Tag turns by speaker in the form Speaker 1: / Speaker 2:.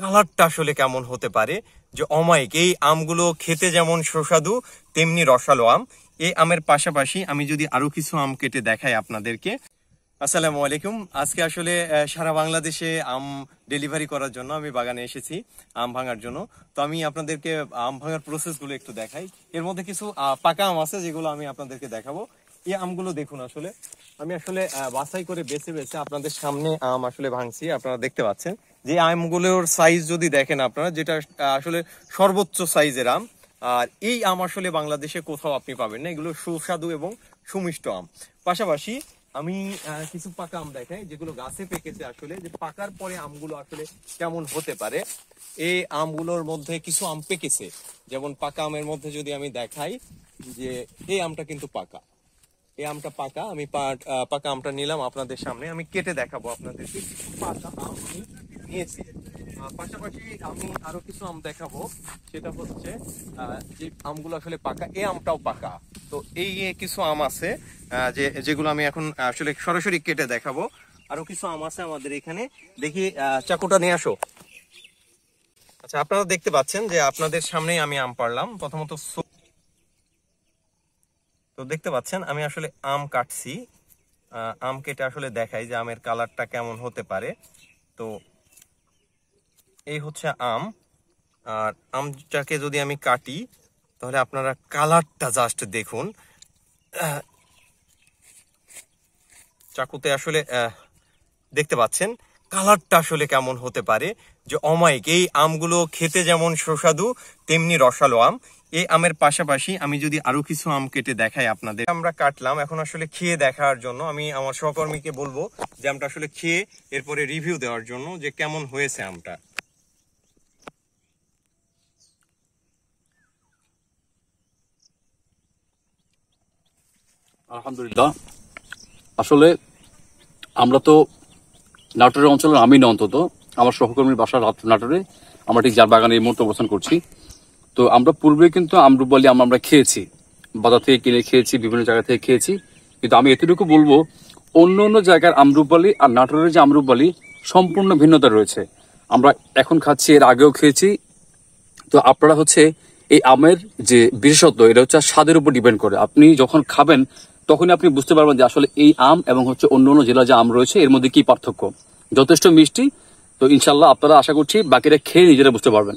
Speaker 1: কালারটা আসলে কেমন হতে পারে, যে অমায়িক। এই আমগুলো খেতে যেমন সুস্বাদু তেমনি রসালো আম। এই আমের পাশাপাশি আমি যদি আরো কিছু আম কেটে দেখাই আপনাদেরকে। আসসালামু আলাইকুম। আজকে আসলে সারা বাংলাদেশে আম ডেলিভারি করার জন্য আমি বাগানে এসেছি আম ভাঙার জন্য। তো আমি আপনাদেরকে আম ভাঙার প্রসেসগুলো একটু দেখাই। এর মধ্যে কিছু পাকা আম আছে যেগুলো আমি আপনাদেরকে দেখাবো। এই আমগুলো দেখুন, আসলে আমি আসলে বাছাই করে বেছে বেছে আপনাদের সামনে আম আসলে ভাঙছি। আপনারা দেখতে পাচ্ছেন যে আমগুলোর সাইজ যদি দেখেন আপনারা, যেটা আসলে সর্বোচ্চ সাইজের আম। আর এই আম আসলে বাংলাদেশে কোথাও আপনি পাবেন না। এগুলো সুস্বাদু এবং সুমিষ্ট আম। পাশাপাশি আমি কিছু পাকা আম দেখাই যেগুলো গাছে পেকেছে, আসলে যে পাকার পরে আমগুলো আসলে কেমন হতে পারে। এই আমগুলোর মধ্যে কিছু আম পেকেছে, যেমন পাকা আমের মধ্যে যদি আমি দেখাই যে এই আমটা কিন্তু পাকা। এই আমটা পাকা। আমি পাকা আমটা নিলাম আপনাদের সামনে, আমি কেটে দেখাবো আপনাদেরকে। কিছু পাকা আম আমি নিয়েছি। পাশাপাশি আমি আরো কিছু আম দেখাবো, সেটা হচ্ছে যে আমগুলো আসলে পাকা। এই আমটাও পাকা। তো এই কিছু আম আছে যেগুলো আমি এখন আসলে সরাসরি কেটে দেখাবো। আরো কিছু আম আছে আমাদের এখানে। দেখি, চাকুটা নিয়ে আসো। আচ্ছা, আপনারা দেখতে পাচ্ছেন যে আপনাদের সামনেই আমি আম পাড়লাম। প্রথমত তো দেখতে পাচ্ছেন আমি আসলে আম কাটছি। আম কেটে আসলে দেখাই যে আমের কালারটা কেমন হতে পারে। তো এই হচ্ছে আম। আর আমটাকে যদি আমি কাটি তাহলে আপনারা কালারটা জাস্ট দেখুন। চাকুতে আসলে দেখতে পাচ্ছেন কালারটা আসলে কেমন হতে পারে, যে অমায়িক। এই আমগুলো খেতে যেমন সুস্বাদু তেমনি রসালো আম। এই আমের পাশাপাশি আমি যদি আরো কিছু আম কেটে দেখাই আপনাদের। আমরা কাটলাম, এখন আসলে খেয়ে দেখার জন্য আমি আমার সহকর্মীকে বলবো যে আমটা আসলে খেয়ে এরপরে রিভিউ দেওয়ার জন্য যে কেমন হয়েছে আমটা।
Speaker 2: আলহামদুলিল্লাহ। আসলে আমরা তো নাটোরের অঞ্চলের, আমি না অন্তত, আমার সহকর্মীর বাসা নাটোরে, আমরা ঠিক যার বাগানে এই মুহূর্তে অবস্থান করছি। তো আমরা পূর্বে কিন্তু আমরুপালি আমরা খেয়েছি, বাজার থেকে কিনে খেয়েছি, বিভিন্ন জায়গা থেকে খেয়েছি। কিন্তু আমি এতটুকু বলবো, অন্য অন্য জায়গার আমরুপালি আর নাটোরের যে আমরুপালি সম্পূর্ণ ভিন্নতা রয়েছে। আমরা এখন খাচ্ছি, এর আগেও খেয়েছি। তো আপনারা হচ্ছে এই আমের যে বিশেষত্ব, এটা হচ্ছে স্বাদের উপর ডিপেন্ড করে। আপনি যখন খাবেন তখনই আপনি বুঝতে পারবেন যে আসলে এই আম এবং হচ্ছে অন্য অন্য জেলা যে আম রয়েছে এর মধ্যে কি পার্থক্য। যথেষ্ট মিষ্টি। তো ইনশাল্লাহ আপনারা আশা করছি বাকিরা খেয়ে নিজেরা বুঝতে পারবেন।